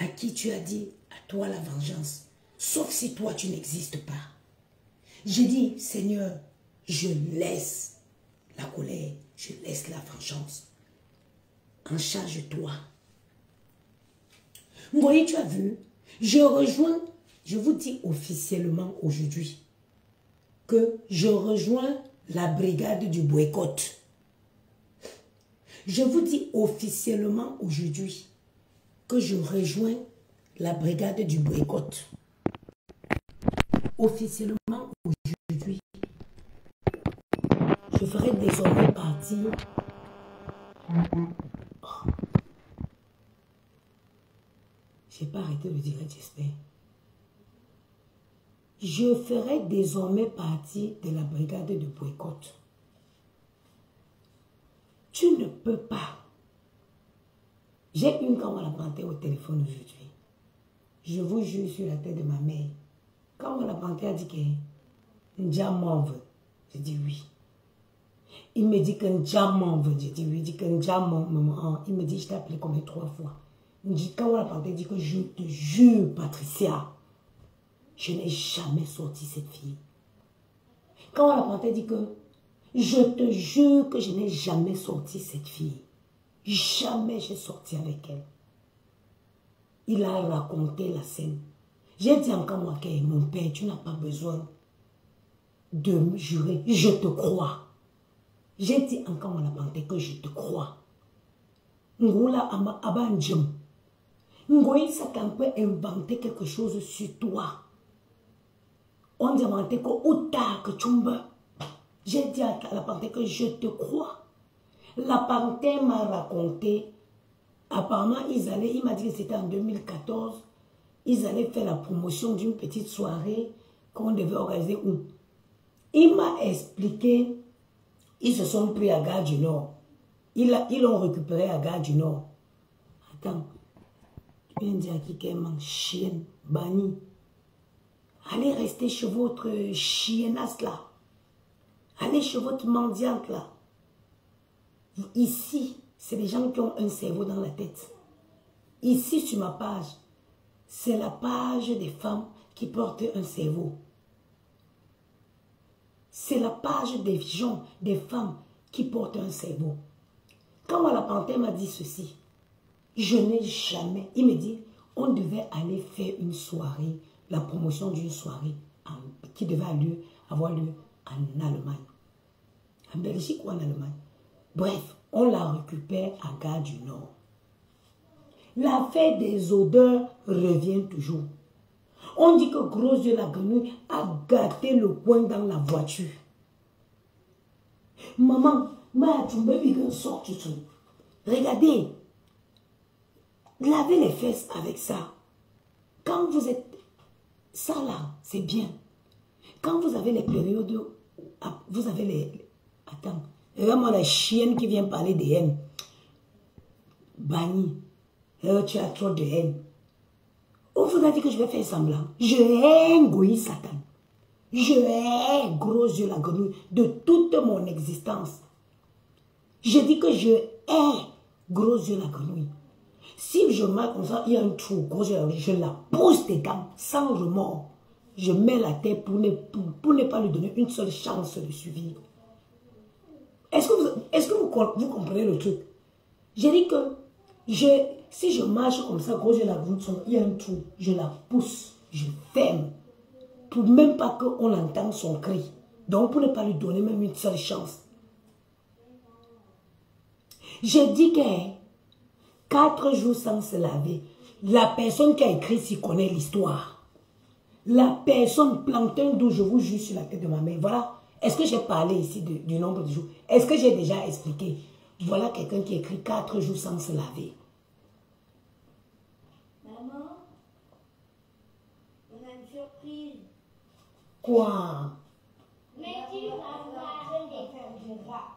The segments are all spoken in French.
à qui tu as dit, à toi la vengeance, sauf si toi tu n'existes pas. J'ai dit, Seigneur, je laisse la colère, je laisse la vengeance. En charge-toi. Vous voyez, tu as vu, je rejoins, je vous dis officiellement aujourd'hui que je rejoins la brigade du boycott. Je vous dis officiellement aujourd'hui que je rejoins la brigade du boycott. Officiellement aujourd'hui, je ferai désormais partie. Oh. Je n'ai pas arrêté de dire, j'espère. Je ferai désormais partie de la brigade de boycott. Tu ne peux pas. J'ai une quand on l'a planté au téléphone aujourd'hui. Je vous jure sur la tête de ma mère. Quand on l'a planté, elle a dit que N'Dja m'en veut. J'ai dit oui. Il me dit que N'Dja m'en veut. J'ai dit oui. Il dit que N'Dja m'en veut. Il me dit, je t'ai appelé combien 3 fois. Quand on l'a planté, il dit que je te jure, Patricia, je n'ai jamais sorti cette fille. Quand on l'a planté, il dit que je te jure que je n'ai jamais sorti cette fille. Jamais j'ai sorti avec elle. Il a raconté la scène. J'ai dit encore moi que mon père, tu n'as pas besoin de me jurer. Je te crois. J'ai dit encore on a planté que je te crois. Ngoula ama abanjum. Ngoï Satan peut inventer quelque chose sur toi. On dit inventé que outa que tumba. J'ai dit à la panthère que je te crois. La panthère m'a raconté. Apparemment, il m'a dit que c'était en 2014. Ils allaient faire la promotion d'une petite soirée qu'on devait organiser où. Il m'a expliqué. Ils se sont pris à Gare du Nord. Ils l'ont récupéré à Gare du Nord. Attends. Tu viens de dire à qui qu'elle manque chienne, bannie. Allez rester chez votre chiennasse là. Allez chez votre mendiante là. Ici, c'est les gens qui ont un cerveau dans la tête. Ici, sur ma page, c'est la page des femmes qui portent un cerveau. C'est la page des gens, des femmes qui portent un cerveau. Quand la panthère m'a dit ceci, je n'ai jamais... Il me dit, on devait aller faire une soirée, la promotion d'une soirée qui devait avoir lieu en Allemagne. En Belgique ou en Allemagne. Bref, on la récupère à Gare du Nord. L'affaire des odeurs revient toujours. On dit que Gros Dieu la grenouille a gâté le coin dans la voiture. Maman, regardez, lavez les fesses avec ça. Quand vous êtes... Ça là, c'est bien. Quand vous avez les périodes... Vous avez les... Attends. Regarde-moi la chienne qui vient parler de haine. Banni. Tu as trop de haine. On vous a dit que je vais faire semblant. Je hais Goï Satan. Je hais Gros Dieu la grenouille de toute mon existence. Je dis que je hais Gros Dieu la grenouille. Si je marque comme ça, il y a un trou, Gros Dieu la grenouille, je la pousse dedans, sans remords. Je mets la tête pour ne pas lui donner une seule chance de survivre. Est-ce que vous comprenez le truc? J'ai dit que si je marche comme ça, Gros Dieu la grenouille, il y a un trou, je la pousse, je ferme. Pour même pas qu'on entende son cri. Donc pour ne pas lui donner même une seule chance. J'ai dit que 4 jours sans se laver, la personne qui a écrit s'y connaît l'histoire. La personne plancton d'où je vous jure sur la tête de ma mère. Voilà. Est-ce que j'ai parlé ici du nombre de jours? Est-ce que j'ai déjà expliqué? Voilà quelqu'un qui écrit 4 jours sans se laver. Maman, on a une surprise. Quoi? Mais tu vas voir des rats.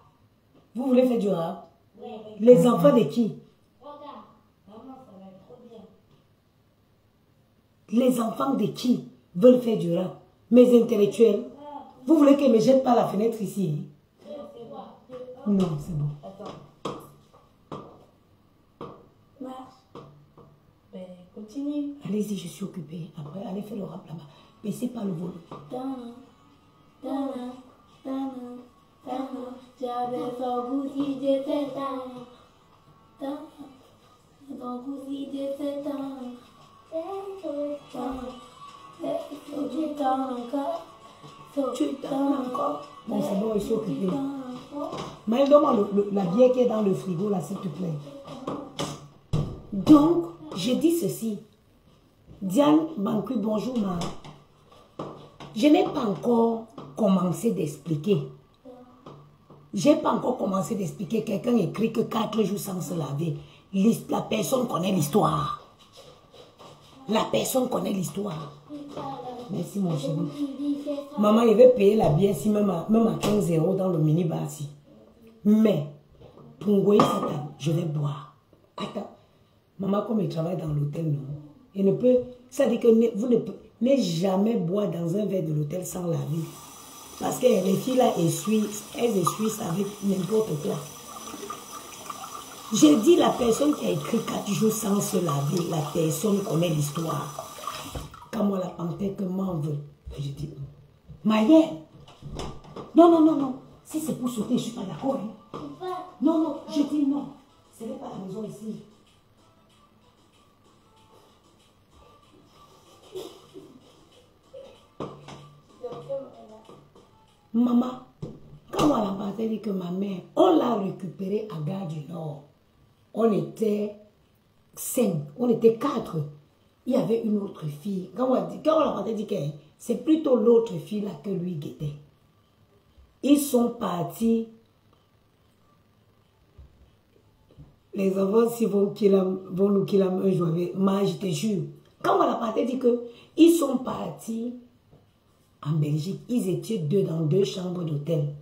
Vous voulez faire du rap? Oui. Les enfants de qui? Regarde, maman, ça va être trop bien. Les enfants de qui veulent faire du rap? Mes intellectuels. Vous voulez qu'ils ne me jettent pas la fenêtre ici? Non, c'est bon. Attends. Marche. Ben, continue. Continue. Allez-y, je suis occupée. Après, allez faire le rap là-bas. Baissez pas le volume. J'avais son goût si j'étais son goût si j'étais Tu t'en encore. Bon, c'est bon, je suis occupée. Mais donne-moi la bière qui est dans le frigo là, s'il te plaît. Donc, je dis ceci. Diane Banqui, bonjour ma. Je n'ai pas encore commencé d'expliquer. J'ai pas encore commencé d'expliquer. Quelqu'un écrit que 4 jours sans se laver. La personne connaît l'histoire. La personne connaît l'histoire. Merci mon chéri. Maman, il va payer la bière si même à 15 € dans le minibar si. Mais, pour envoyer ça, je vais boire. Attends. Maman, comme il travaille dans l'hôtel, non. Il ne peut. Ça dit que vous ne pouvez jamais boire dans un verre de l'hôtel sans laver. Parce que les filles là elles essuient ça avec n'importe quoi. J'ai dit la personne qui a écrit 4 jours sans se laver, la personne connaît l'histoire. Quand moi la panthère que m'en veut, je dis, Maïen, non. Si c'est pour sauter, je ne suis pas d'accord. Hein. Non, je dis non. Ce n'est pas la maison ici. Maman, quand on l'a dit que ma mère, on l'a récupérée à Gare du Nord. On était 5, on était 4. Il y avait une autre fille. Quand on l'a dit que c'est plutôt l'autre fille là que lui guettait. Ils sont partis. Les enfants, si vont nous killer un jour, mais je te jure. Quand on l'a dit que ils sont partis en Belgique, ils étaient 2 dans 2 chambres d'hôtel.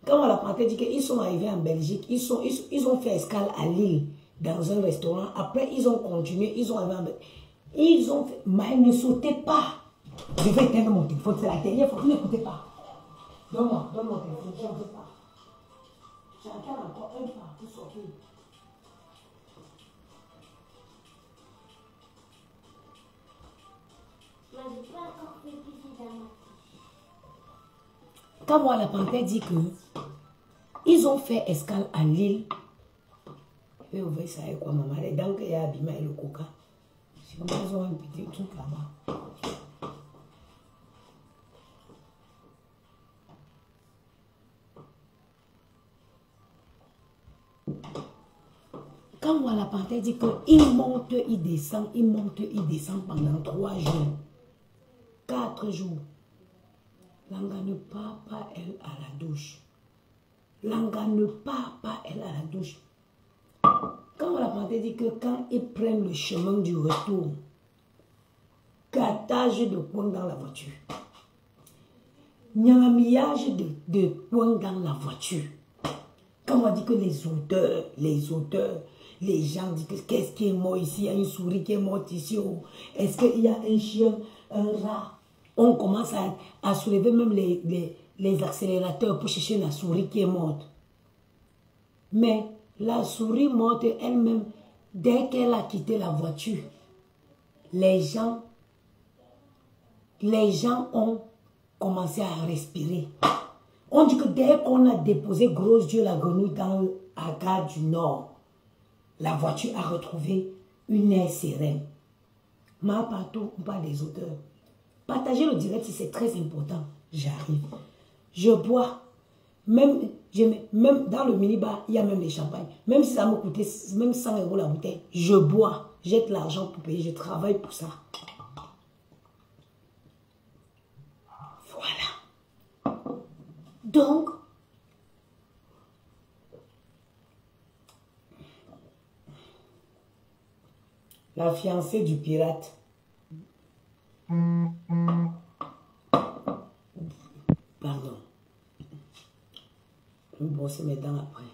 Quand on l'a dit qu'ils sont arrivés en Belgique, ils ont fait escale à Lille, dans un restaurant. Après, ils ont continué, ils ont arrivé en Belgique. Ils ont fait, mais ne sautez pas. Je vais éteindre mon téléphone, c'est la dernière fois, vous n'écoutez pas. Donne-moi mon téléphone, je ne veux pas. J'entends encore un pas pour sortir. Quand moi la panthère dit que ils ont fait escale à Lille, je vais ouvrir ça avec quoi maman, les dents qu'il y a abîmé et le coca. Si ils ont un petit truc là-bas. Quand moi la panthère dit qu'il monte, il descend pendant 3 jours, 4 jours. Langa ne part pas, elle, à la douche. Langa ne part pas, elle, à la douche. Quand la panthère dit que quand ils prennent le chemin du retour, gâtage de poing dans la voiture. Nyangamillage de poing dans la voiture. Quand on dit que les odeurs, les gens disent que qu'est-ce qui est mort ici, il y a une souris qui est morte ici, est-ce qu'il y a un chien, un rat? On commence à soulever même les accélérateurs pour chercher la souris qui est morte. Mais la souris morte elle-même, dès qu'elle a quitté la voiture, les gens ont commencé à respirer. On dit que dès qu'on a déposé Gros Dieu la grenouille à Gare du Nord, la voiture a retrouvé une air sereine. Mais partout, on parle des odeurs. Partagez le direct si c'est très important. J'arrive. Je bois. Même dans le minibar, il y a même des champagnes. Même si ça me coûtait même 100 € la bouteille, je bois. J'ai de l'argent pour payer. Je travaille pour ça. Voilà. Donc, la fiancée du pirate. Pardon. Je vais brosser mes dents après.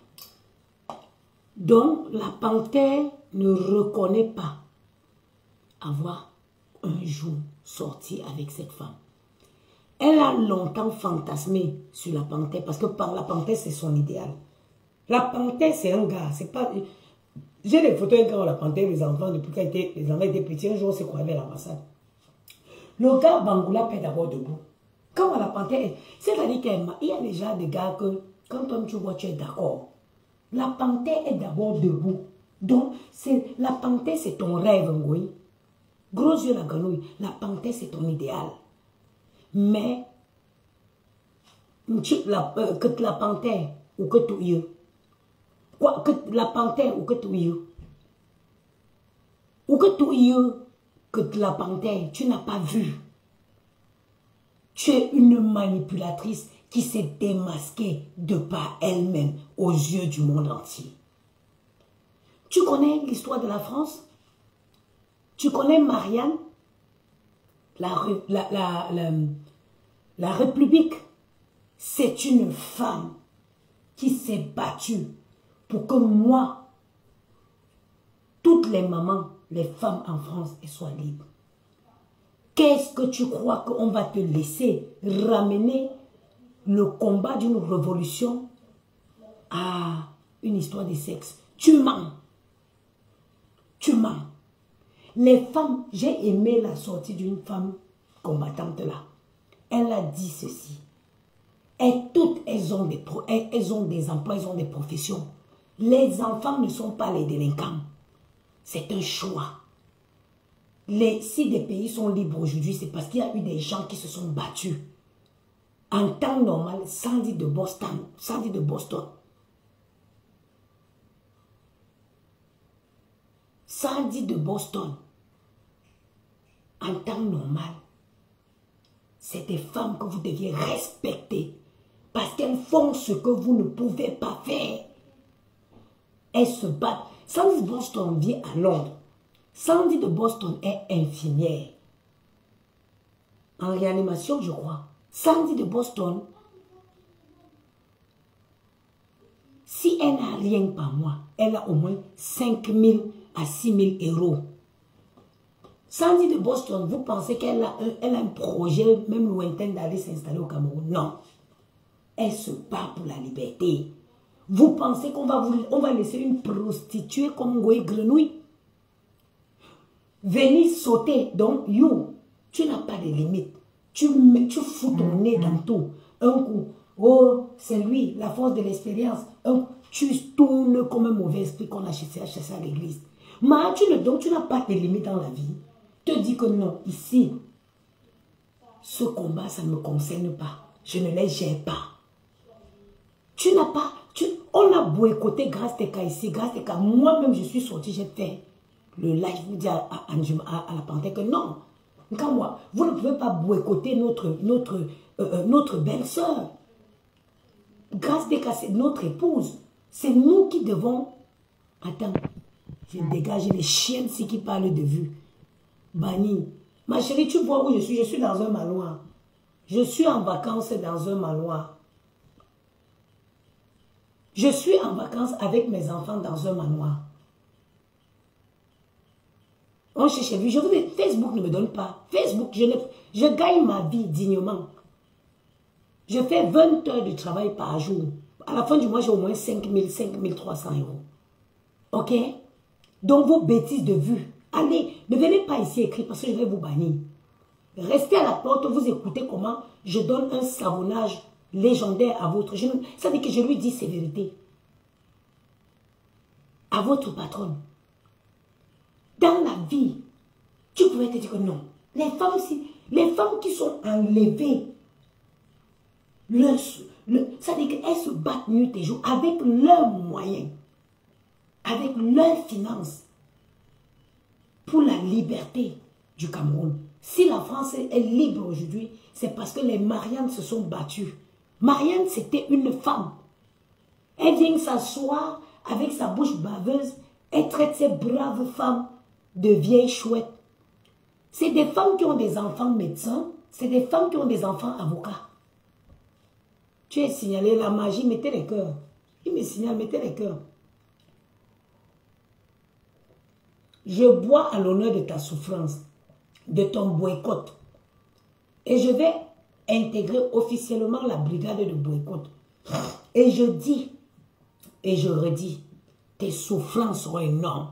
Donc, la panthère ne reconnaît pas avoir un jour sorti avec cette femme. Elle a longtemps fantasmé sur la panthère parce que par la panthère, c'est son idéal. La panthère, c'est un gars. C'est pas... J'ai des photos quand on la panthère, les enfants, depuis que les enfants étaient petits, un jour on s'est croisés à l'ambassade. Le gars Bangoula paie d'abord debout. Quand on la panthère, c'est-à-dire qu'il y a déjà des gars que, quand toi tu vois, tu es d'accord. La panthère est d'abord debout. Donc, la panthère, c'est ton rêve, Ngoui. Gros yeux, la grenouille. La panthère, c'est ton idéal. Mais, que la panthère, ou que tu y quoi, que la panthère, ou que tu y ou que tu y que la panthère, tu n'as pas vu. Tu es une manipulatrice qui s'est démasquée de par elle-même aux yeux du monde entier. Tu connais l'histoire de la France? Tu connais Marianne? La République, c'est une femme qui s'est battue pour que moi, toutes les mamans, les femmes en France, elles soient libres. Qu'est-ce que tu crois qu'on va te laisser ramener le combat d'une révolution à une histoire de sexe? Tu mens. Tu mens. Les femmes, j'ai aimé la sortie d'une femme combattante là. Elle a dit ceci. Et toutes, elles ont des emplois, elles ont des professions. Les enfants ne sont pas les délinquants. C'est un choix. Si des pays sont libres aujourd'hui, c'est parce qu'il y a eu des gens qui se sont battus. En temps normal, Sandy de Boston. En temps normal, c'est des femmes que vous deviez respecter. Parce qu'elles font ce que vous ne pouvez pas faire. Elles se battent. Sandy de Boston vit à Londres. Sandy de Boston est infirmière. En réanimation, je crois. Sandy de Boston, si elle n'a rien par mois, elle a au moins 5 000 à 6 000 euros. Sandy de Boston, vous pensez qu'elle a un projet, même lointain, d'aller s'installer au Cameroun? Non. Elle se bat pour la liberté. Vous pensez qu'on va laisser une prostituée comme Ngoé Grenouille venir sauter? Donc, tu n'as pas de limite. Tu fous ton nez dans tout. Un coup, oh, c'est lui, la force de l'expérience. Tu tournes comme un mauvais esprit qu'on a chassé à l'église. Mais donc, tu n'as pas de limite dans la vie. Te dis que non, ici, ce combat, ça ne me concerne pas. Je ne les gère pas. Tu n'as pas... on a boycotté grâce à ici, grâce à moi-même, je suis sorti, j'ai fait le live, vous dire à la panthère que non. Quand moi, vous ne pouvez pas boycotter notre belle-sœur. Grâce à c'est notre épouse. C'est nous qui devons... Attends, je dégage les chiennes ici qui parlent de vue. Banni. Ma chérie, tu vois où je suis? Je suis dans un manoir. Je suis en vacances dans un manoir. Je suis en vacances avec mes enfants dans un manoir. On cherche vu. Je vous dis, Facebook ne me donne pas. Facebook, je gagne ma vie dignement. Je fais 20 heures de travail par jour. À la fin du mois, j'ai au moins 5 300 euros. Ok? Donc, vos bêtises de vue. Allez, ne venez pas ici écrire parce que je vais vous bannir. Restez à la porte, vous écoutez comment je donne un savonnage légendaire à votre... Ça veut dire que je lui dis ses vérités. À votre patronne. Dans la vie, tu pouvais te dire que non. Les femmes qui sont enlevées, ça veut dire qu'elles se battent nuit et jour avec leurs moyens, avec leurs finances, pour la liberté du Cameroun. Si la France est libre aujourd'hui, c'est parce que les Marianne se sont battues. Marianne, c'était une femme. Elle vient s'asseoir avec sa bouche baveuse. Elle traite ces braves femmes de vieilles chouettes. C'est des femmes qui ont des enfants médecins. C'est des femmes qui ont des enfants avocats. Tu es signalé, la magie, mettez les cœurs. Il me signale, mettez les cœurs. Je bois à l'honneur de ta souffrance, de ton boycott. Et je vais intégrer officiellement la brigade de boycott. Et je dis, et je redis, tes souffrances seront énormes.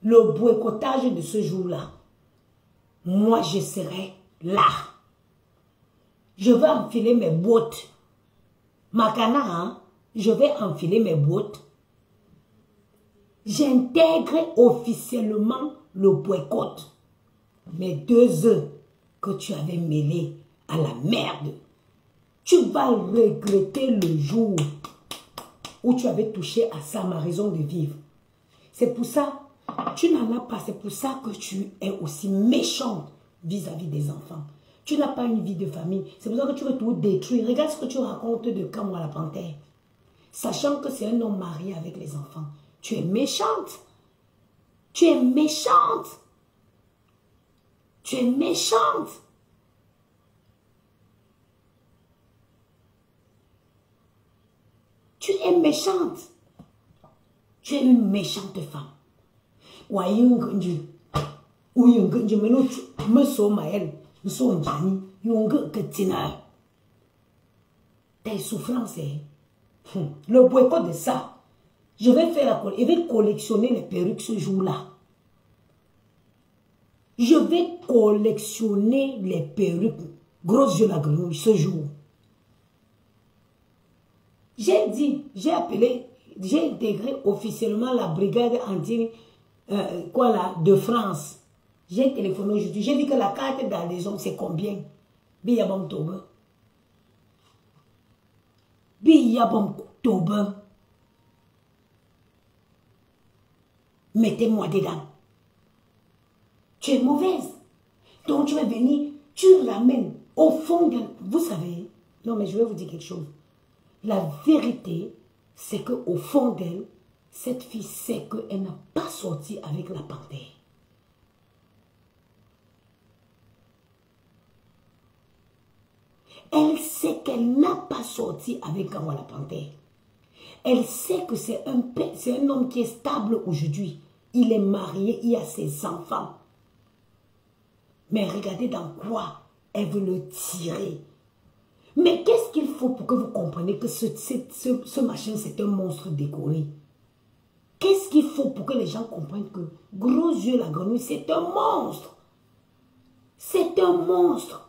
Le boycottage de ce jour-là, moi je serai là. Je vais enfiler mes bottes. Makana, hein? Je vais enfiler mes bottes. J'intègre officiellement le boycott. Mes 2 œufs que tu avais mêlés à la merde. Tu vas regretter le jour où tu avais touché à ça, ma raison de vivre. C'est pour ça, tu n'en as pas. C'est pour ça que tu es aussi méchante vis-à-vis des enfants. Tu n'as pas une vie de famille. C'est pour ça que tu veux tout détruire. Regarde ce que tu racontes de Kamwa la panthère. Sachant que c'est un homme marié avec les enfants. Tu es méchante. Tu es méchante. Tu es méchante. Tu es méchante. Tu es une méchante femme. Tes souffrances, le boycott de ça, je vais faire je vais collectionner les perruques ce jour-là. Je vais collectionner les perruques grosses yeux la grenouille ce jour. J'ai dit, j'ai appelé, j'ai intégré officiellement la brigade anti de France. J'ai téléphoné aujourd'hui. J'ai dit que la carte d'adhésion, c'est combien? Biyabam Toba. Biyabam Toba. Mettez-moi dedans. Tu es mauvaise. Donc tu vas venir, tu ramènes au fond de... Vous savez, non mais je vais vous dire quelque chose. La vérité, c'est qu'au fond d'elle, cette fille sait qu'elle n'a pas sorti avec la panthère. Elle sait qu'elle n'a pas sorti avec Kamwa la panthère. Elle sait que c'est un homme qui est stable aujourd'hui. Il est marié, il a ses enfants. Mais regardez dans quoi elle veut le tirer. Mais qu'est-ce qu'il faut pour que vous compreniez que ce machin, c'est un monstre décoré? Qu'est-ce qu'il faut pour que les gens comprennent que gros yeux la grenouille, c'est un monstre? C'est un monstre.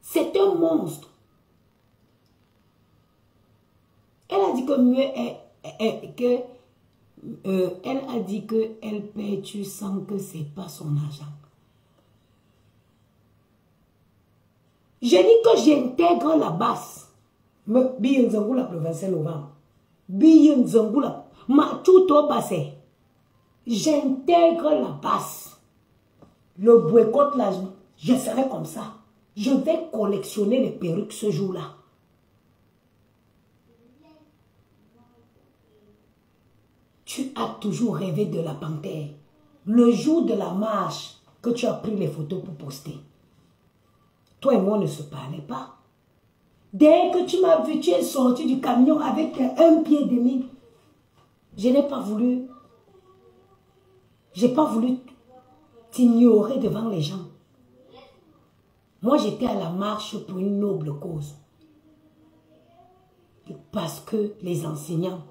C'est un monstre. Elle a dit que mieux est elle a dit qu'elle paie, tu sens que ce n'est pas son argent. J'ai dit que j'intègre la basse. Biyenzangula le 25 novembre. Biyenzangula. Ma tout au bassin. J'intègre la basse. Le boycott là, je serai comme ça. Je vais collectionner les perruques ce jour-là. Tu as toujours rêvé de la panthère. Le jour de la marche que tu as pris les photos pour poster. Toi et moi ne se parlait pas. Dès que tu m'as vu, tu es sorti du camion avec 1 pied et demi. Je n'ai pas voulu. Je n'ai pas voulu t'ignorer devant les gens. Moi, j'étais à la marche pour une noble cause. Parce que les enseignants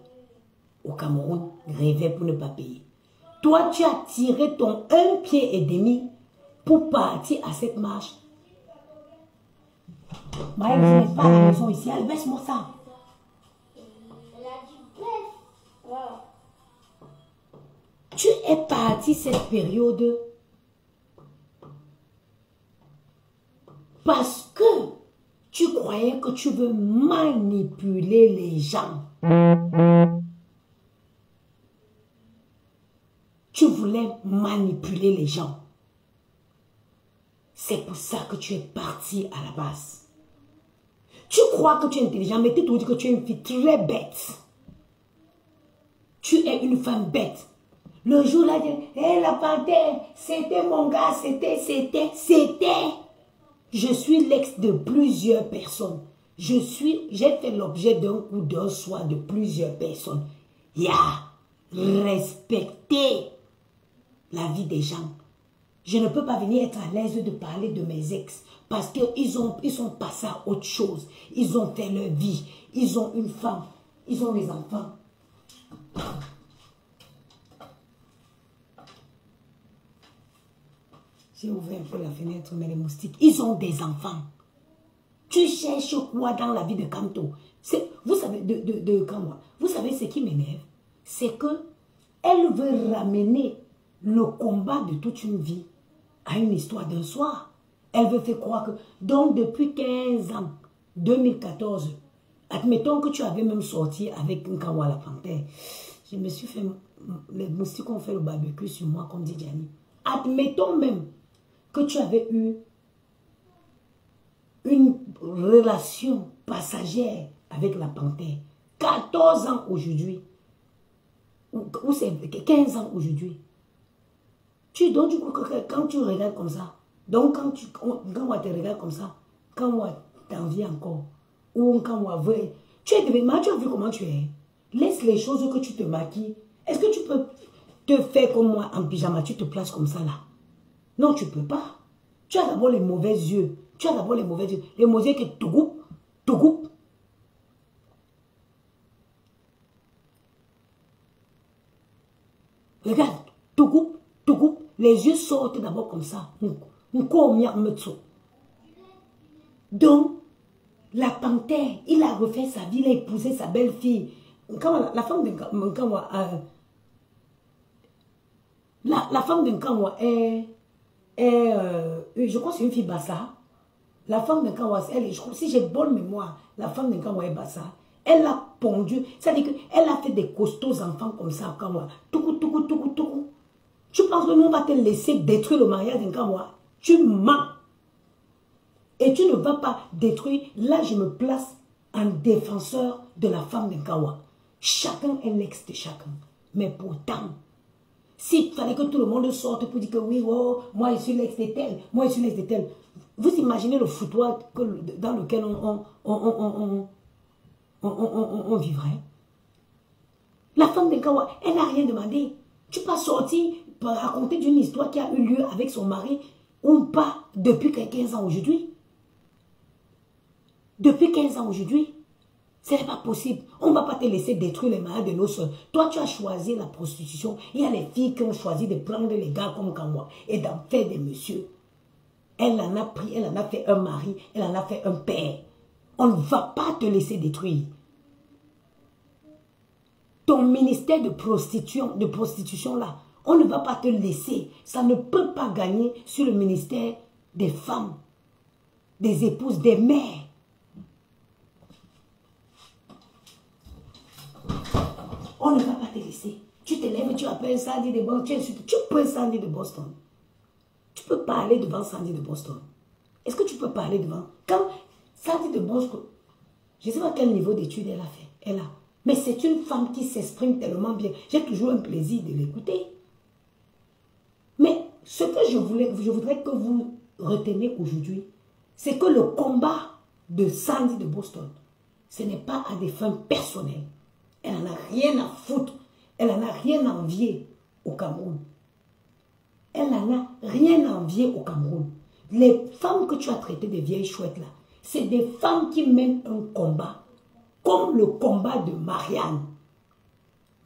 au Cameroun rêvaient pour ne pas payer. Toi, tu as tiré ton 1 pied et demi pour partir à cette marche. Maëlle, je n'ai pas la maison ici. Elle baisse-moi ça. Tu es parti cette période parce que tu croyais que tu veux manipuler les gens. Tu voulais manipuler les gens. C'est pour ça que tu es parti à la base. Tu crois que tu es intelligent, mais tu te dis que tu es une fille très bête. Tu es une femme bête. Le jour-là, la panthère, c'était mon gars, c'était. Je suis l'ex de plusieurs personnes. J'ai fait l'objet d'un coup d'un soir de plusieurs personnes. Respecter la vie des gens. Je ne peux pas venir être à l'aise de parler de mes ex parce qu'ils sont passés à autre chose. Ils ont fait leur vie. Ils ont une femme. Ils ont des enfants. J'ai ouvert un peu la fenêtre, mais les moustiques, ils ont des enfants. Tu cherches quoi dans la vie de Kanto? Vous savez, de Kanwa, vous savez ce qui m'énerve? C'est que elle veut ramener le combat de toute une vie à une histoire d'un soir. Elle veut faire croire que... Donc, depuis 15 ans, 2014, admettons que tu avais même sorti avec un Kanwa la panthère. Je me suis fait... Les moustiques ont fait le barbecue sur moi, comme dit Gianni. Admettons même que tu avais eu une relation passagère avec la panthère. 14 ans aujourd'hui. Ou c'est 15 ans aujourd'hui. Donc, du coup, quand tu regardes comme ça, donc quand on te regarde comme ça, quand on t'envie encore, ou quand on veut, tu as vu comment tu es. Laisse les choses que tu te maquilles. Est-ce que tu peux te faire comme moi en pyjama, tu te places comme ça là? Non, tu ne peux pas. Tu as d'abord les mauvais yeux. Tu as d'abord les mauvais yeux. Les mauvais yeux qui te goupent. Regarde, te goupes. Les yeux sortent d'abord comme ça. Donc, la panthère, il a refait sa vie, il a épousé sa belle-fille. La femme de Nkamwa, la femme de Nkamwa je crois que c'est une fille Bassa. La femme de Nkamwa, si j'ai bonne mémoire, la femme de Nkamwa est Bassa. Elle a pondu, c'est-à-dire qu'elle a fait des costauds enfants comme ça à Nkamwa. Toukou. Tu penses que nous on va te laisser détruire le mariage de Nkamwa? Tu mens. Et tu ne vas pas détruire. Là, je me place en défenseur de la femme de Nkamwa. Chacun est l'ex de chacun. Mais pourtant, s'il fallait que tout le monde sorte pour dire que oui, oh, moi je suis l'ex de tel, moi je suis l'ex de tel. Vous imaginez le foutoir dans lequel on vivrait? La femme de Nkamwa, elle n'a rien demandé. Tu peux sortir pour raconter d'une histoire qui a eu lieu avec son mari ou pas depuis 15 ans aujourd'hui. Depuis 15 ans aujourd'hui. Ce n'est pas possible. On ne va pas te laisser détruire les mariages de nos soeurs. Toi, tu as choisi la prostitution. Il y a les filles qui ont choisi de prendre les gars comme moi et d'en faire des messieurs. Elle en a pris, elle en a fait un mari, elle en a fait un père. On ne va pas te laisser détruire. Ton ministère de prostitution là, on ne va pas te laisser. Ça ne peut pas gagner sur le ministère des femmes, des épouses, des mères. On ne va pas te laisser. Tu te lèves, tu appelles Sandy de Boston. Tu peux Sandy de Boston. Tu peux parler devant Sandy de Boston. Est-ce que tu peux parler devant? Quand Sandy de Boston, je ne sais pas quel niveau d'études elle a fait. Elle a. Mais c'est une femme qui s'exprime tellement bien. J'ai toujours un plaisir de l'écouter. Mais ce que je voudrais que vous reteniez aujourd'hui, c'est que le combat de Sandy de Boston, ce n'est pas à des fins personnelles. Elle n'en a rien à foutre. Elle n'en a rien à envier au Cameroun. Elle n'en a rien à envier au Cameroun. Les femmes que tu as traitées de vieilles chouettes là, c'est des femmes qui mènent un combat comme le combat de Marianne.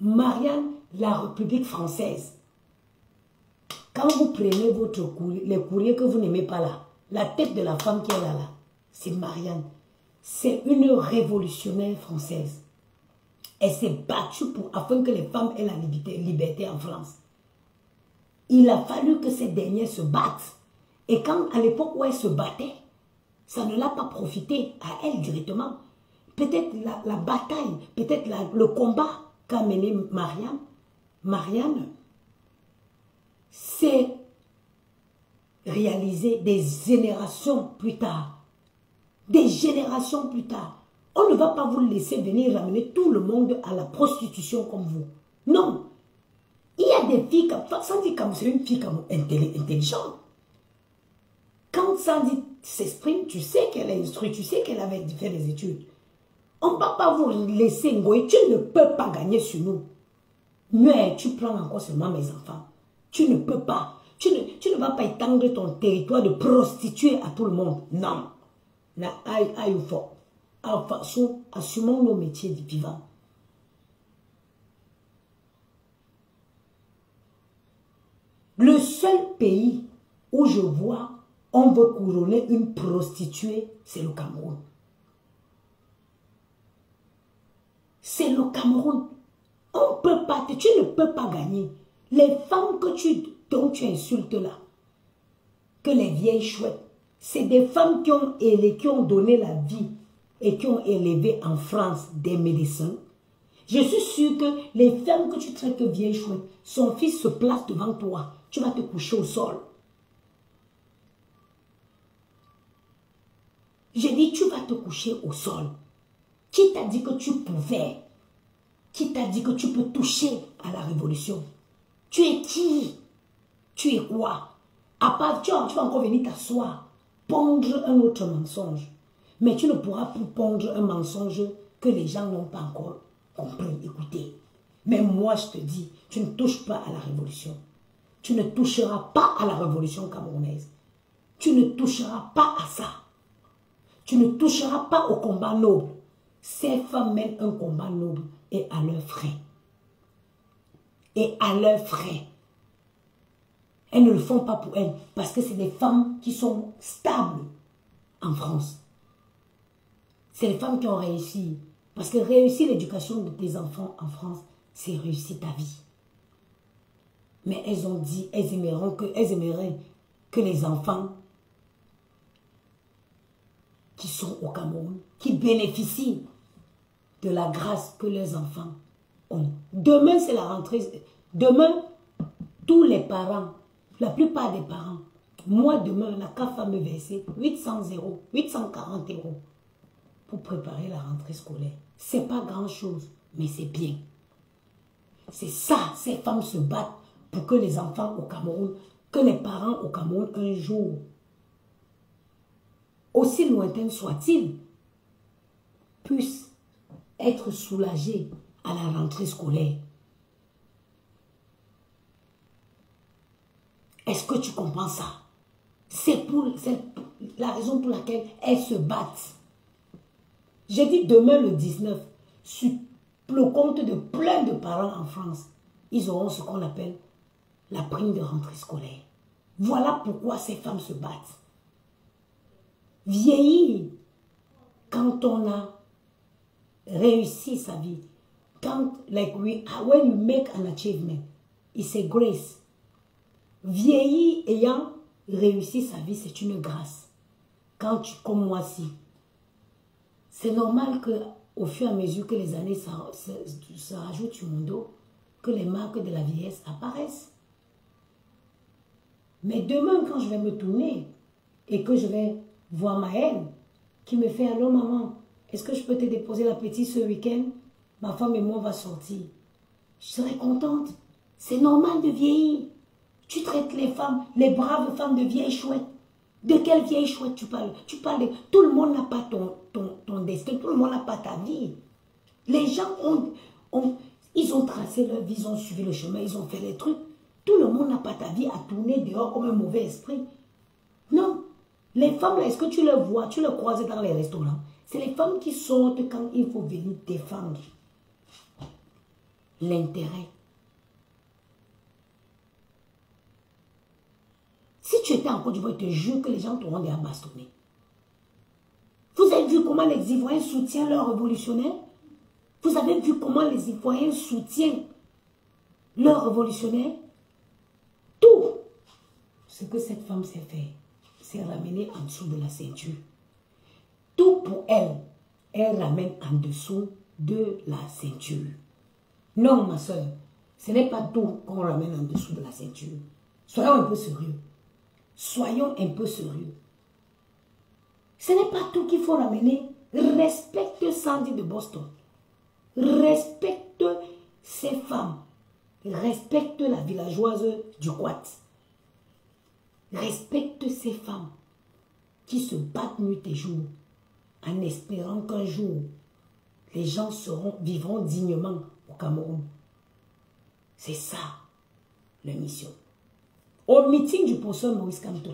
Marianne, la République française. Quand vous prenez les courriers que vous n'aimez pas là, la tête de la femme qui est là, c'est Marianne. C'est une révolutionnaire française. Elle s'est battue afin que les femmes aient la liberté en France. Il a fallu que ces dernières se battent. Et quand, à l'époque où elle se battait, ça ne l'a pas profité à elle directement. Peut-être la bataille, peut-être le combat qu'a mené Marianne, s'est réalisé des générations plus tard. Des générations plus tard. On ne va pas vous laisser venir ramener tout le monde à la prostitution comme vous. Non. Il y a des filles comme Sandy, c'est une fille comme intelligente. Quand Sandy s'exprime, tu sais qu'elle est instruite, tu sais qu'elle avait fait des études. On ne va pas vous laisser ngoyer. Tu ne peux pas gagner sur nous. Mais tu prends encore seulement mes enfants. Tu ne peux pas. Tu ne vas pas étendre ton territoire de prostituer à tout le monde. Non. Assumons nos métiers de vivants. Le seul pays où je vois on veut couronner une prostituée, c'est le Cameroun. C'est le Cameroun. On peut pas, tu ne peux pas gagner. Les femmes dont tu insultes là, que les vieilles chouettes, c'est des femmes qui ont donné la vie et qui ont élevé en France des médecins. Je suis sûre que les femmes que tu traites de vieilles chouettes, son fils se place devant toi, tu vas te coucher au sol. J'ai dit, tu vas te coucher au sol. Qui t'a dit que tu pouvais? Qui t'a dit que tu peux toucher à la révolution? Tu es qui? Tu es quoi? À part, tu vas encore venir t'asseoir, pondre un autre mensonge. Mais tu ne pourras plus pondre un mensonge que les gens n'ont pas encore compris, écoutez. Mais moi, je te dis, tu ne touches pas à la révolution. Tu ne toucheras pas à la révolution camerounaise. Tu ne toucheras pas à ça. Tu ne toucheras pas au combat noble. Ces femmes mènent un combat noble et à leurs frais. Et à leurs frais. Elles ne le font pas pour elles parce que c'est des femmes qui sont stables en France. C'est les femmes qui ont réussi. Parce que réussir l'éducation de tes enfants en France, c'est réussir ta vie. Mais elles ont dit, elles aimeraient que les enfants qui sont au Cameroun, qui bénéficient de la grâce que leurs enfants ont. Demain, c'est la rentrée. Demain, tous les parents, la plupart des parents, moi demain, la CAF va me verser 800 €, 840 € pour préparer la rentrée scolaire. C'est pas grand chose, mais c'est bien. C'est ça, ces femmes se battent pour que les enfants au Cameroun, que les parents au Cameroun un jour, aussi lointains soient-ils, puissent être soulagés à la rentrée scolaire. Est-ce que tu comprends ça? C'est la raison pour laquelle elles se battent. J'ai dit demain le 19, sur le compte de plein de parents en France, ils auront ce qu'on appelle la prime de rentrée scolaire. Voilà pourquoi ces femmes se battent. Vieillir, quand on a réussi sa vie, when you make an achievement, it's a grace. Vieillir ayant réussi sa vie, c'est une grâce. Quand tu, comme moi, si, c'est normal que au fur et à mesure que les années se rajoutent sur mon dos, que les marques de la vieillesse apparaissent. Mais demain, quand je vais me tourner et que je vais voir ma haine qui me fait « Allô maman, est-ce que je peux te déposer la petite ce week-end? Ma femme et moi on va sortir. » Je serai contente. C'est normal de vieillir. Tu traites les femmes, les braves femmes de vieilles chouettes. De quelle vieille chouette tu parles? Tu parles de... Tout le monde n'a pas ton destin, tout le monde n'a pas ta vie. Les gens ils ont tracé leur vie, ils ont suivi le chemin, ils ont fait les trucs. Tout le monde n'a pas ta vie à tourner dehors comme un mauvais esprit. Non. Les femmes, est-ce que tu les vois, tu les croises dans les restaurants? C'est les femmes qui sortent quand il faut venir défendre l'intérêt. Si tu étais en Côte d'Ivoire, je te jure que les gens t'auront déjà bastonné. Vous avez vu comment les Ivoiriens soutiennent leurs révolutionnaires? Vous avez vu comment les Ivoiriens soutiennent leurs révolutionnaires? Tout ce que cette femme s'est fait, c'est ramener en dessous de la ceinture. Tout pour elle, elle ramène en dessous de la ceinture. Non, ma soeur, ce n'est pas tout qu'on ramène en dessous de la ceinture. Soyons un peu sérieux. Soyons un peu sérieux. Ce n'est pas tout qu'il faut ramener. Respecte Sandy de Boston. Respecte ces femmes. Respecte la villageoise du Quat. Respecte ces femmes qui se battent nuit et jour en espérant qu'un jour les gens vivront dignement au Cameroun. C'est ça, la mission. Au meeting du professeur Maurice Kamto,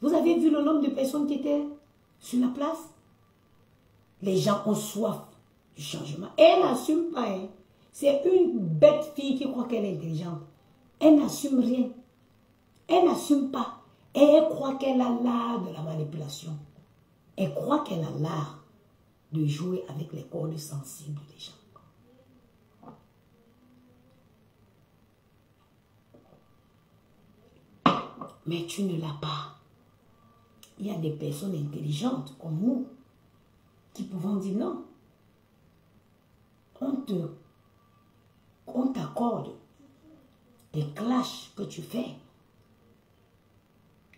vous avez vu le nombre de personnes qui étaient sur la place? Les gens ont soif du changement. Et elle n'assume pas. Hein. C'est une bête fille qui croit qu'elle est intelligente. Elle n'assume rien. Elle n'assume pas. Et elle croit qu'elle a l'art de la manipulation. Elle croit qu'elle a l'art de jouer avec les cordes sensibles des gens. Mais tu ne l'as pas. Il y a des personnes intelligentes comme nous qui pouvons dire non. On t'accorde des clashs que tu fais.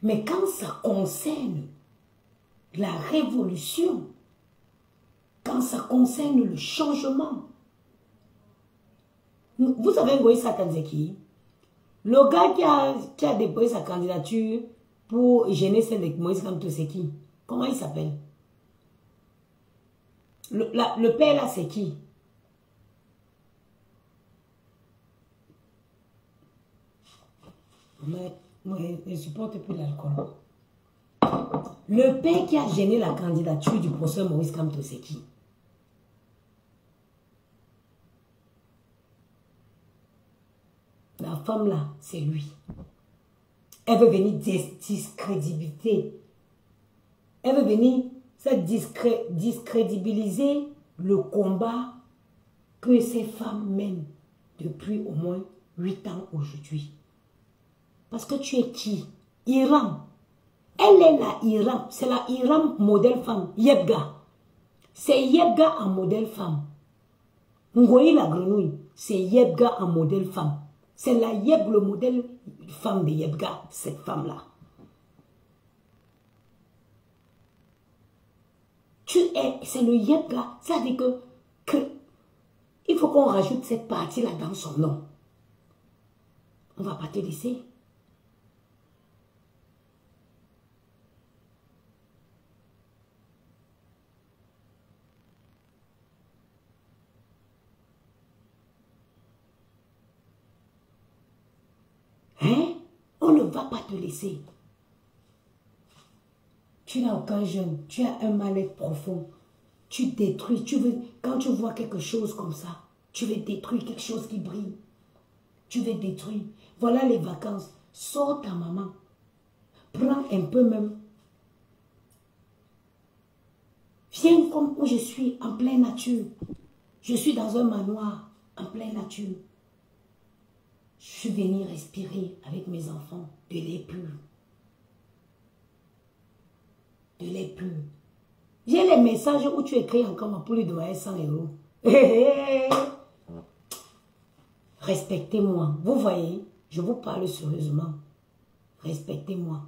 Mais quand ça concerne la révolution, quand ça concerne le changement, vous savez Moïse Kanzeki, le gars qui a déposé sa candidature pour gêner celle de Moïse Kamto, c'est qui? Comment il s'appelle? Le père là, c'est qui? Mais moi, je ne supporte plus l'alcool. Le père qui a gêné la candidature du professeur Maurice Kamto, c'est qui? La femme là, c'est lui. Elle veut venir discrédibiliser. Elle veut venir discrédibiliser le combat que ces femmes mènent depuis au moins 8 ans aujourd'hui. Parce que tu es qui? Iram. Elle est la Iram. C'est la Iram modèle femme. Yebga. C'est Yebga en modèle femme. Ngoyi la grenouille. C'est Yebga en modèle femme. C'est la Yeb, le modèle femme de Yebga. Cette femme-là. C'est le Yebga. Ça veut dire que il faut qu'on rajoute cette partie-là dans son nom. On ne va pas te laisser. Hein? On ne va pas te laisser. Tu n'as aucun jeune. Tu as un mal-être profond. Tu détruis. Quand tu vois quelque chose comme ça, tu veux détruire quelque chose qui brille. Tu veux détruire. Voilà les vacances. Sors ta maman. Prends un peu même. Viens comme où je suis, en pleine nature. Je suis dans un manoir, en pleine nature. Je suis venu respirer avec mes enfants de l'air pur. De l'air pur. J'ai les messages où tu écris encore pour lui donner 100 €. Respectez-moi. Vous voyez, je vous parle sérieusement. Respectez-moi.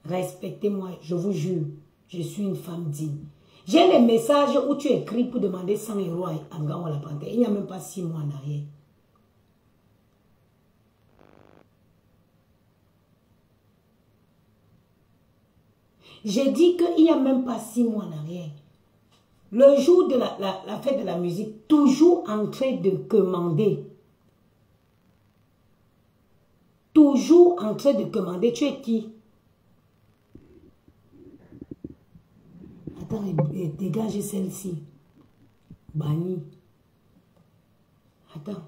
Respectez-moi, je vous jure. Je suis une femme digne. J'ai les messages où tu écris pour demander 100 € à Ngao la Panthère. Il n'y a même pas 6 mois en arrière. J'ai dit qu'il n'y a même pas 6 mois en arrière. Le jour de la fête de la musique, toujours en train de commander. Toujours en train de commander. Tu es qui? Attends, dégage celle-ci. Banni. Attends.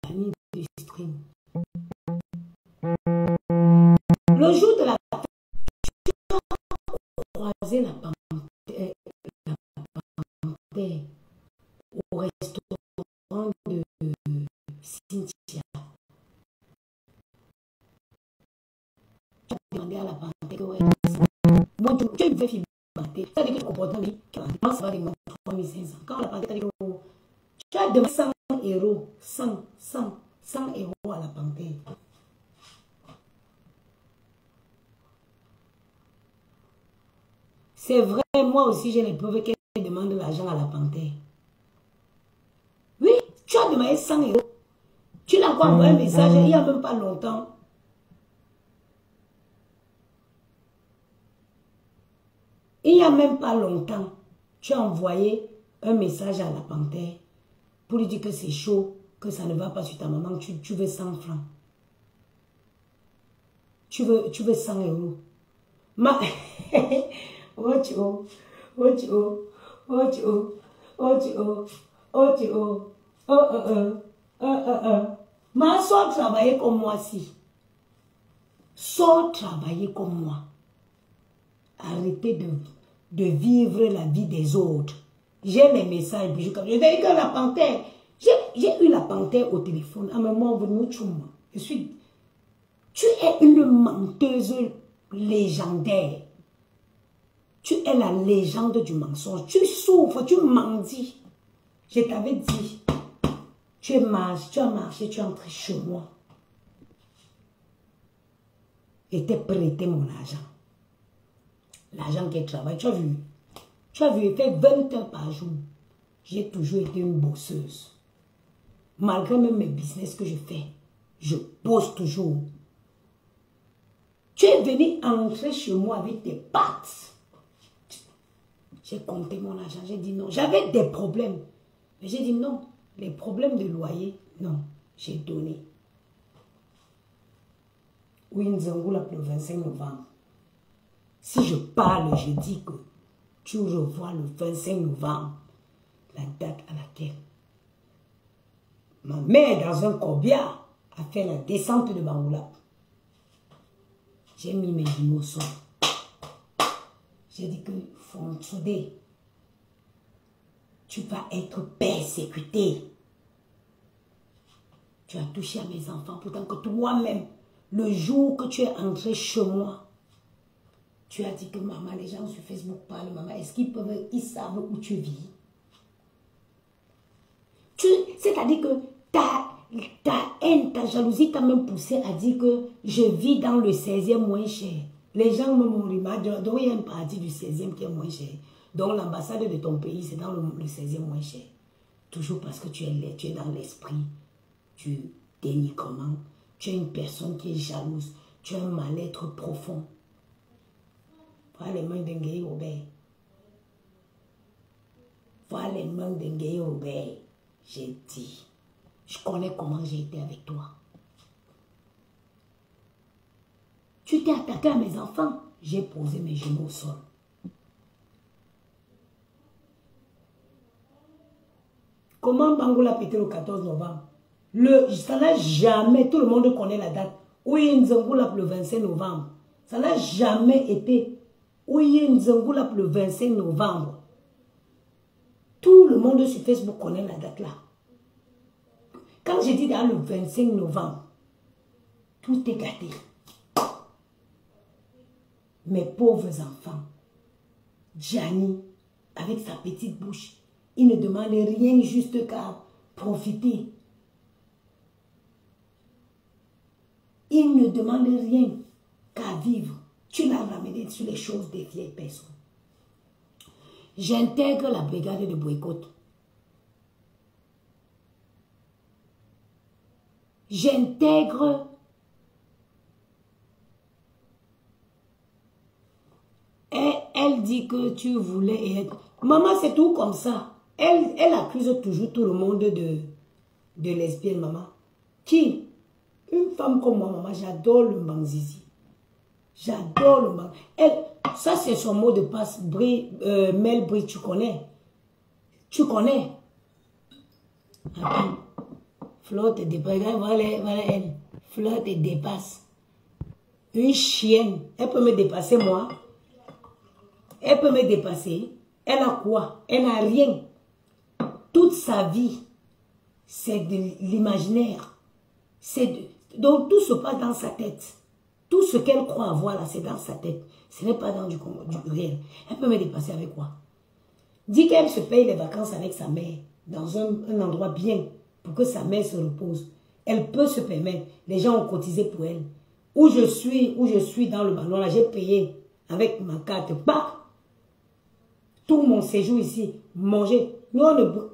Banni du stream. Le jour de la fête, tu as croisé la panthère au restaurant de Cynthia. Tu as demandé à la panthère que ouais, moi tu veux filmer la panthère. Ça dit que le comportement dit que ça va demander 3500. Quand la panthère dit que tu as demandé 100 €, 100 € à la panthère. C'est vrai, moi aussi j'ai les preuves qu'elle demande l'argent à la panthère. Oui, tu as demandé 100 €. Tu l'as encore envoyé un message il n'y a même pas longtemps. Il n'y a même pas longtemps, tu as envoyé un message à la panthère pour lui dire que c'est chaud, que ça ne va pas sur ta maman, tu veux 100 francs. Tu veux 100 euros. Ma soeur travaillait comme moi si. Sors travailler comme moi. Arrêtez de vivre la vie des autres. J'ai les messages. Je dis que la panthère. J'ai eu la panthère au téléphone. À un moment, tu es une menteuse légendaire. Tu es la légende du mensonge. Tu souffres, tu mendis. Je t'avais dit, tu as marché, tu es entré chez moi. Et t'es prêté mon argent. L'argent qui travaille, tu as vu, il fait 20 heures par jour. J'ai toujours été une bosseuse. Malgré même mes business que je fais, je bosse toujours. Tu es venu entrer chez moi avec tes pattes. J'ai compté mon argent, j'ai dit non. J'avais des problèmes. Mais j'ai dit non. Les problèmes de loyer, non. J'ai donné. Oui, Nzangoula le 25 novembre. Si je parle, je dis que tu revois le 25 novembre, la date à laquelle ma mère, dans un corbillard, a fait la descente de Bangoula. J'ai mis mes genoux au sol. J'ai dit que Fonsoudé, tu vas être persécuté. Tu as touché à mes enfants, pourtant que toi-même, le jour que tu es entré chez moi, tu as dit que maman, les gens sur Facebook parlent, maman, est-ce qu'ils savent où tu vis? C'est-à-dire que ta haine, ta jalousie t'a même poussé à dire que je vis dans le 16e moins cher. Les gens me m'ont dit, donc il y a une partie du 16e qui est moins cher. Donc l'ambassade de ton pays, c'est dans le 16e moins cher. Toujours parce que tu es dans l'esprit du dénigrement. Tu es une personne qui est jalouse. Tu as un mal-être profond. Voilà les mains d'un gay Robert. Voilà les mains d'un gay Robert. J'ai dit. Je connais comment j'ai été avec toi. Tu t'es attaqué à mes enfants. J'ai posé mes genoux au sol. Comment Bangoula pété le 14 novembre? Ça n'a jamais, tout le monde connaît la date. Oui, Nzangoula le 25 novembre. Ça n'a jamais été. Oui, Nzangoula le 25 novembre. Tout le monde sur Facebook connaît la date là. Quand j'ai dit dans le 25 novembre, tout est gâté. Mes pauvres enfants, Gianni, avec sa petite bouche, il ne demande rien juste qu'à profiter. Il ne demande rien qu'à vivre. Tu l'as ramené sur les choses des vieilles personnes. J'intègre la brigade de boycott. J'intègre elle dit que tu voulais être... Maman, c'est tout comme ça. Elle accuse toujours tout le monde de lesbienne, maman. Qui? Une femme comme moi, maman, j'adore le Mbanzizi. J'adore le Mbanzizi. Ça, c'est son mot de passe. Mel Brie, tu connais? Tu connais? Attends. Flotte et dépasse. Voilà elle. Flotte et dépasse. Une chienne. Elle peut me dépasser, moi. Elle peut me dépasser. Elle a quoi? Elle n'a rien. Toute sa vie, c'est de l'imaginaire. Donc tout se passe dans sa tête. Tout ce qu'elle croit avoir là, c'est dans sa tête. Ce n'est pas dans du réel. Elle peut me dépasser avec quoi? Dit qu'elle se paye les vacances avec sa mère. Dans un endroit bien. Pour que sa mère se repose. Elle peut se permettre. Les gens ont cotisé pour elle. Où je suis dans le ballon là, j'ai payé avec ma carte. Bah! Tout mon séjour ici, manger. Nous,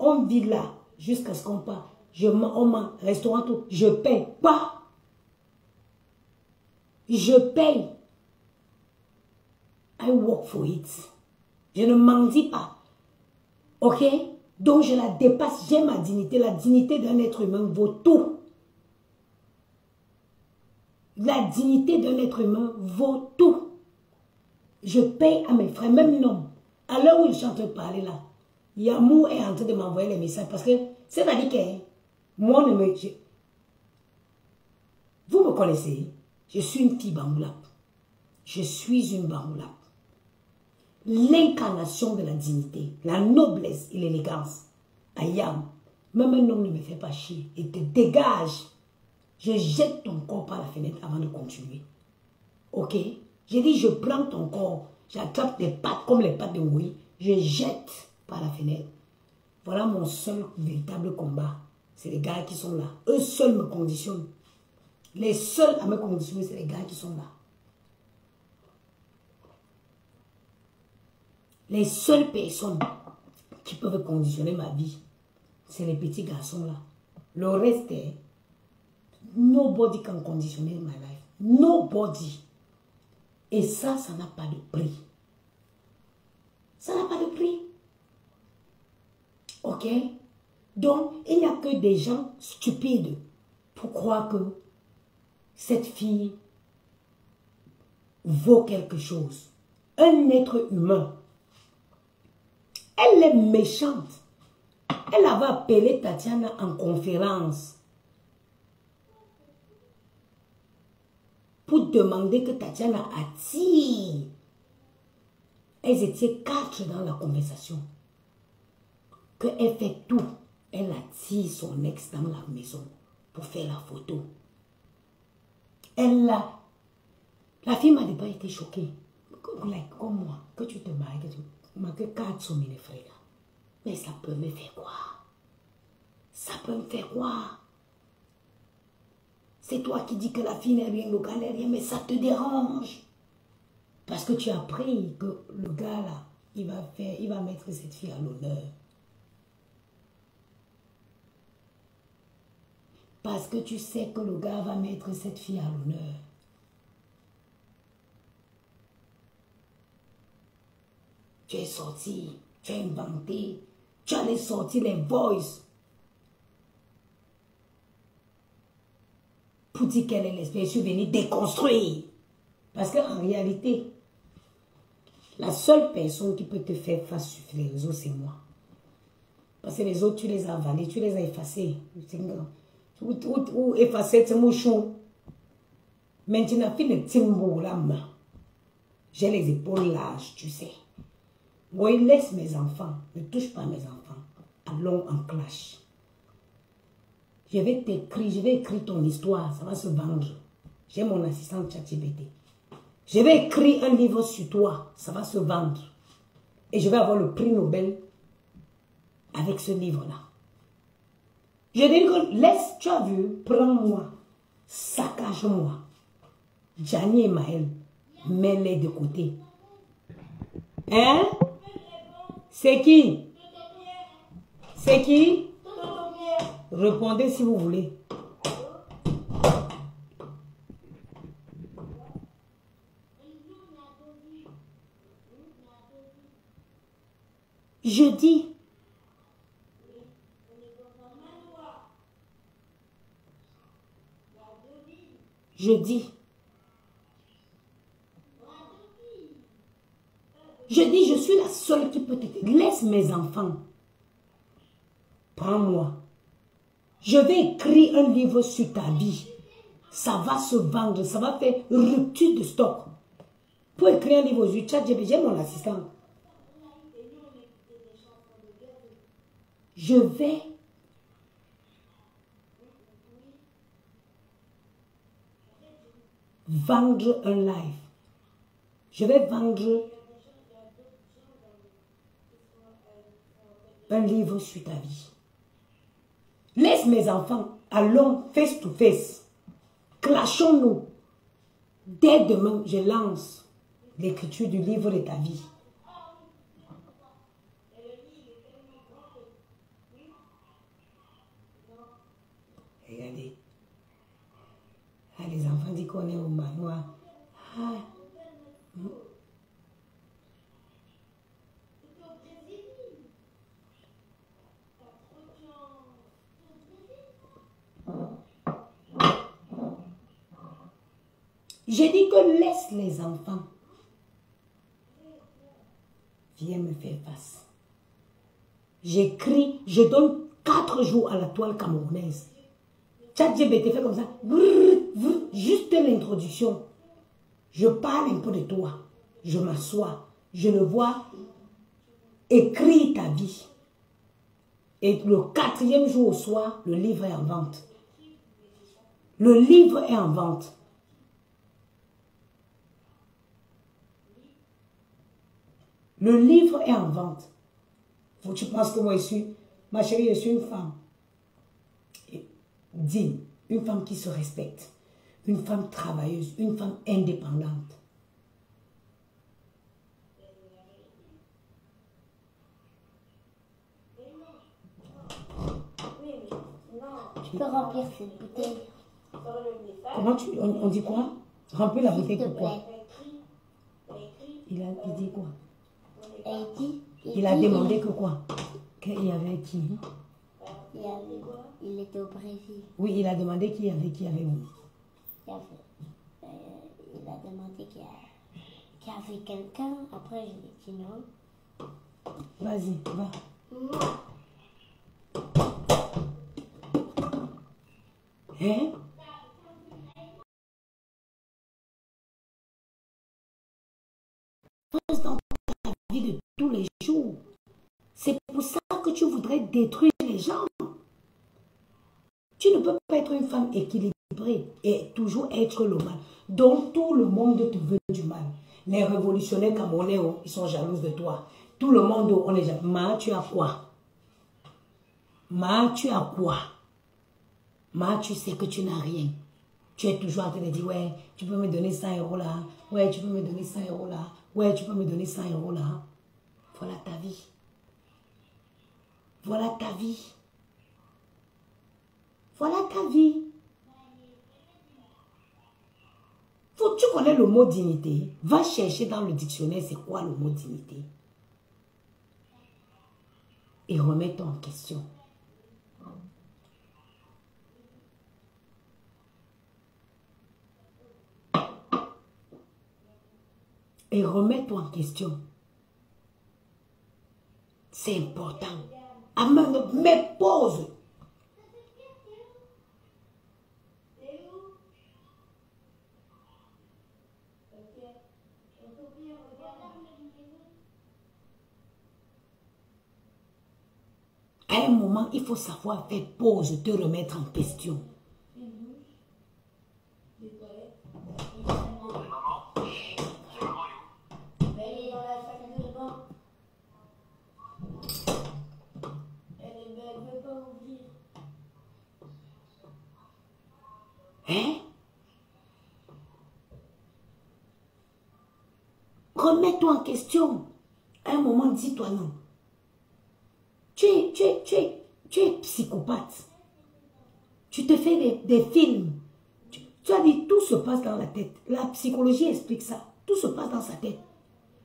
on vit là jusqu'à ce qu'on part. On mange, restaurant, tout. Je paye. Pas. Je paye. I work for it. Je ne mendie pas. Ok? Donc je la dépasse, j'ai ma dignité. La dignité d'un être humain vaut tout. La dignité d'un être humain vaut tout. Je paye à mes frères, même non. À l'heure où je suis en train de parler là, Yamou est en train de m'envoyer les messages parce que, c'est-à-dire que, moi, vous me connaissez, je suis une fille Bamboula. Je suis une Bamboula. L'incarnation de la dignité, la noblesse et l'élégance. Ayam, même un homme ne me fait pas chier et te dégage. Je jette ton corps par la fenêtre avant de continuer. Ok? J'ai dit, je prends ton corps, j'attrape tes pattes comme les pattes de Moïse, je jette par la fenêtre. Voilà mon seul véritable combat. C'est les gars qui sont là. Eux seuls me conditionnent. Les seuls à me conditionner, c'est les gars qui sont là. Les seules personnes qui peuvent conditionner ma vie, c'est les petits garçons là. Le reste est, nobody can conditionner my life. Nobody. Et ça n'a pas de prix. Ça n'a pas de prix. Ok? Donc, il n'y a que des gens stupides pour croire que cette fille vaut quelque chose. Un être humain. Elle est méchante. Elle avait appelé Tatiana en conférence pour demander que Tatiana attire. Elles étaient 4 dans la conversation. Qu'elle fait tout. Elle attire son ex dans la maison pour faire la photo. La fille m'a pas été choquée. Comme moi, que tu te maries, que 4 sont mes frères. Mais ça peut me faire quoi? Ça peut me faire quoi? C'est toi qui dis que la fille n'est rien, le gars n'est rien, mais ça te dérange. Parce que tu as appris que le gars là, il va mettre cette fille à l'honneur. Parce que tu sais que le gars va mettre cette fille à l'honneur. Tu es sorti, tu as inventé, tu allais sortir les voices pour dire qu'elle est lesbienne. Je suis venue déconstruire. Parce qu'en réalité, la seule personne qui peut te faire face sur les réseaux, c'est moi. Parce que les autres, tu les as avalés, tu les as effacés. Ou effacer tes mouchons. Maintenant, fille de timbo la main. J'ai les épaules larges, tu sais. Moi, il laisse mes enfants. Ne touche pas mes enfants. Allons en clash. Je vais écrire ton histoire. Ça va se vendre. J'ai mon assistant ChatGPT. Je vais écrire un livre sur toi. Ça va se vendre. Et je vais avoir le prix Nobel avec ce livre-là. Je dis que laisse, tu as vu, prends-moi, saccage-moi. Gianni et Maël, mets-les de côté. Hein? C'est qui? C'est qui? Répondez si vous voulez. Je dis. Je dis. Je dis, je suis la seule qui peut te... Laisse mes enfants. Prends-moi. Je vais écrire un livre sur ta vie. Ça va se vendre. Ça va faire rupture de stock. Pour écrire un livre sur ChatGPT, j'ai mon assistant. Je vais... vendre un live. Je vais vendre... un livre sur ta vie. Laisse mes enfants, allons face to face. Clashons-nous. Dès demain, je lance l'écriture du livre de ta vie. Regardez. Ah, les enfants disent qu'on est au manoir. Ah. J'ai dit que laisse les enfants. Viens me faire face. J'écris, je donne 4 jours à la toile camerounaise. ChatGPT fait comme ça. Juste l'introduction. Je parle un peu de toi. Je m'assois. Je le vois. Écris ta vie. Et le 4e jour au soir, le livre est en vente. Le livre est en vente. Le livre est en vente. Faut que tu penses que moi je suis, ma chérie, je suis une femme digne, une femme qui se respecte, une femme travailleuse, une femme indépendante. Tu peux remplir cette bouteille. Comment on dit quoi? Remplir la bouteille S'il te pourquoi? plaît. Il dit quoi? Il A demandé que quoi? Qu'il y avait qui? Il était au Brésil. Oui, il a demandé qui avait où? Il a demandé qu'il y avait quelqu'un. Après, je lui ai dit non. Vas-y, va. Hein? Dans ta vie de tous les jours. C'est pour ça que tu voudrais détruire les gens. Tu ne peux pas être une femme équilibrée et toujours être le mal. Donc tout le monde te veut du mal. Les révolutionnaires camerounais, ils sont jaloux de toi. Tout le monde, on est jaloux. Ma, tu as quoi? Ma, tu as quoi? Ma, tu sais que tu n'as rien. Tu es toujours en train de dire, ouais, tu peux me donner 100 € là. Ouais, tu peux me donner 100 € là. Ouais, tu peux me donner 100 € là. Voilà ta vie. Voilà ta vie. Voilà ta vie. Faut que tu connais le mot dignité. Va chercher dans le dictionnaire c'est quoi le mot dignité. Et remets-toi en question. Et remets-toi en question. C'est important. Mais pause. À un moment, il faut savoir faire pause, te remettre en question. Hein? Remets-toi en question. À un moment, dis-toi non. Tu es psychopathe. Tu te fais des films. Tu as dit, tout se passe dans la tête. La psychologie explique ça. Tout se passe dans sa tête.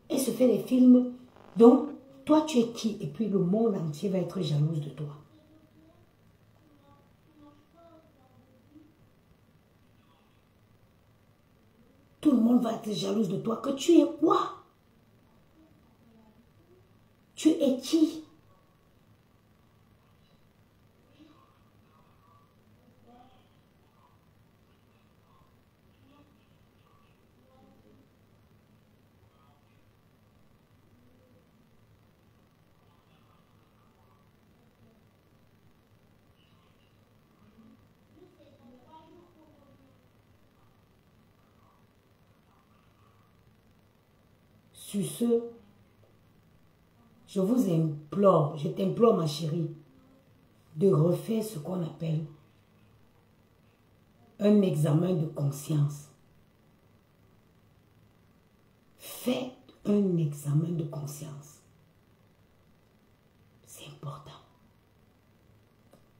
Elle se fait des films. Donc, toi, tu es qui? Et puis, le monde entier va être jalouse de toi. Tout le monde va être jalouse de toi. Que tu es quoi? Tu es qui? Sur ce, je vous implore, je t'implore ma chérie, de refaire ce qu'on appelle un examen de conscience. Faites un examen de conscience. C'est important.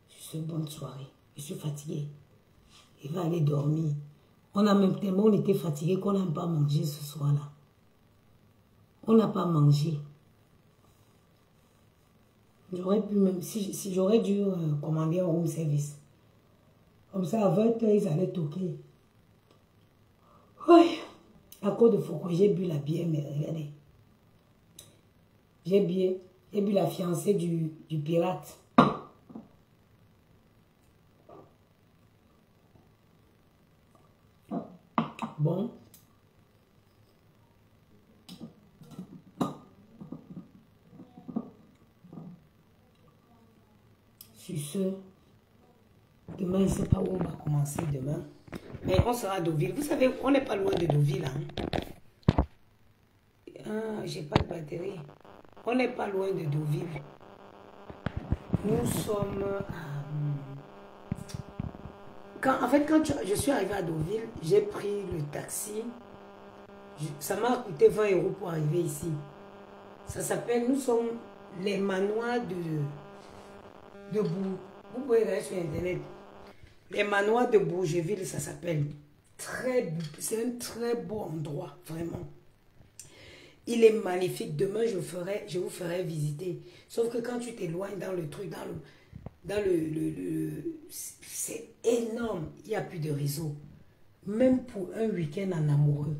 Sur ce, bonne soirée. Je suis fatiguée. Il va aller dormir. On a même tellement, on était fatigué qu'on n'a pas mangé ce soir-là. On n'a pas mangé. J'aurais pu même, si j'aurais dû commander un room service. Comme ça, à 20 h, ils allaient toquer. Oui. À cause de Foucault, j'ai bu la bière, mais regardez. J'ai bu la fiancée du pirate. Bon. Sur ce, demain, je ne sais pas où on va commencer demain. Mais on sera à Deauville. Vous savez, on n'est pas loin de Deauville. Hein? Ah, j'ai pas de batterie. On n'est pas loin de Deauville. Nous sommes en fait, quand je suis arrivé à Deauville, j'ai pris le taxi. Ça m'a coûté 20 € pour arriver ici. Ça s'appelle, nous sommes les manoirs de Bourg. Vous pouvez regarder sur Internet. Les manoirs de Bourgeville, ça s'appelle. C'est un très beau endroit, vraiment. Il est magnifique. Demain, je vous ferai visiter. Sauf que quand tu t'éloignes dans le truc, c'est énorme. Il n'y a plus de réseau. Même pour un week-end en amoureux,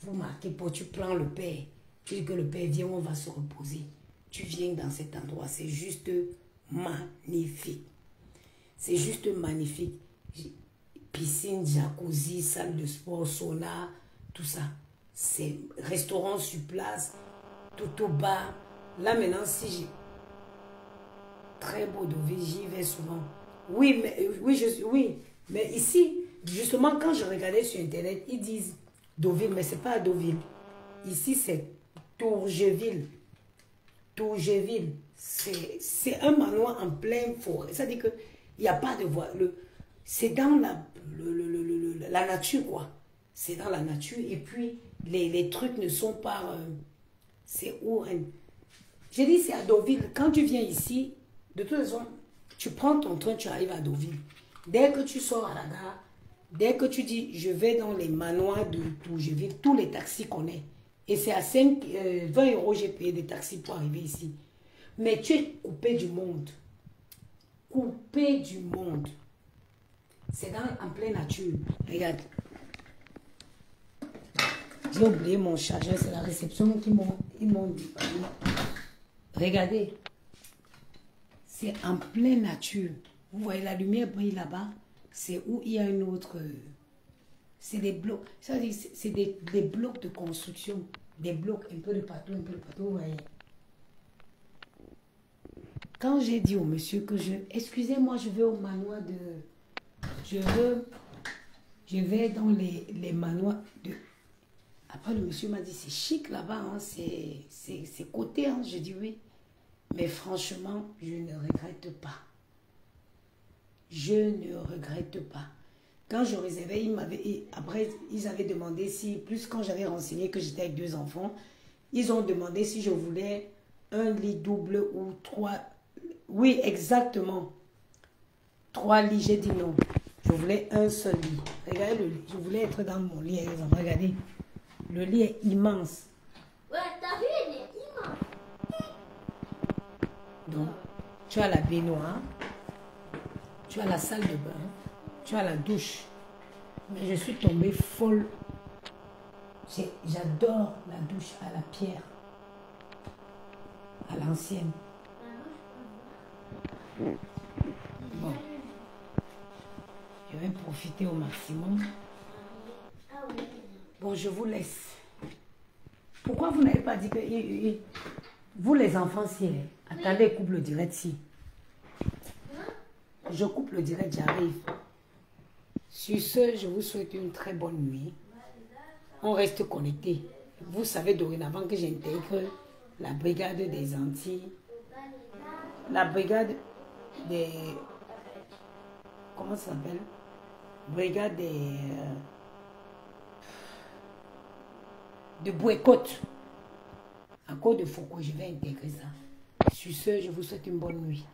vous marquez, tu prends le père. Tu dis que le père vient, on va se reposer. Tu viens dans cet endroit. C'est juste magnifique. C'est juste magnifique. Piscine, jacuzzi, salle de sport, sauna, tout ça. C'est restaurant sur place, tout au bas. Là maintenant, si j'ai très beau Deauville, j'y vais souvent. Oui, mais ici, justement, quand je regardais sur Internet, ils disent Deauville, mais c'est pas à Deauville. Ici, c'est Tourgeville. Tourgeville, c'est un manoir en pleine forêt. Ça veut dire qu'il n'y a pas de voie. C'est dans la nature, quoi. C'est dans la nature. Et puis, les trucs ne sont pas... c'est où? J'ai dit, c'est à Deauville. Quand tu viens ici, de toute façon, tu prends ton train, tu arrives à Deauville. Dès que tu sors à la gare, dès que tu dis, je vais dans les manoirs de Tourgeville, tous les taxis qu'on ait. Et c'est à 20 € j'ai payé des taxis pour arriver ici. Mais tu es coupé du monde. Coupé du monde. C'est en pleine nature. Regarde. J'ai oublié mon chargeur. C'est la réception qui m'ont dit. Regardez. C'est en pleine nature. Vous voyez la lumière brille là-bas. C'est où il y a une autre... C'est des blocs. C'est des blocs de construction. Des blocs un peu de partout, vous voyez. Quand j'ai dit au monsieur que excusez-moi, je vais au manoir de... Je vais dans les manoirs de... Après, le monsieur m'a dit, c'est chic là-bas, hein, c'est coté, hein. J'ai dit oui. Mais franchement, je ne regrette pas. Je ne regrette pas. Quand je réservais, après, ils avaient demandé si, plus quand j'avais renseigné que j'étais avec 2 enfants, ils ont demandé si je voulais un lit double ou 3. Oui, exactement. 3 lits, j'ai dit non. Je voulais un seul lit. Regardez le lit. Je voulais être dans mon lit, exemple. Regardez. Le lit est immense. Ouais, t'as vu, il est immense. Donc, tu as la baignoire. Tu as la salle de bain. Tu as la douche. Mais je suis tombée folle. J'adore la douche à la pierre. À l'ancienne. Bon. Je vais profiter au maximum. Bon, je vous laisse. Pourquoi vous n'avez pas dit que... Vous les enfants, si... Attendez, coupe le direct, si. Je coupe le direct, j'arrive. Sur ce, je vous souhaite une très bonne nuit. On reste connectés. Vous savez dorénavant que j'intègre la brigade des Antilles. La brigade des... Comment ça s'appelle? Brigade des... de Bouécotte. À cause de Foucault, je vais intégrer ça. Sur ce, je vous souhaite une bonne nuit.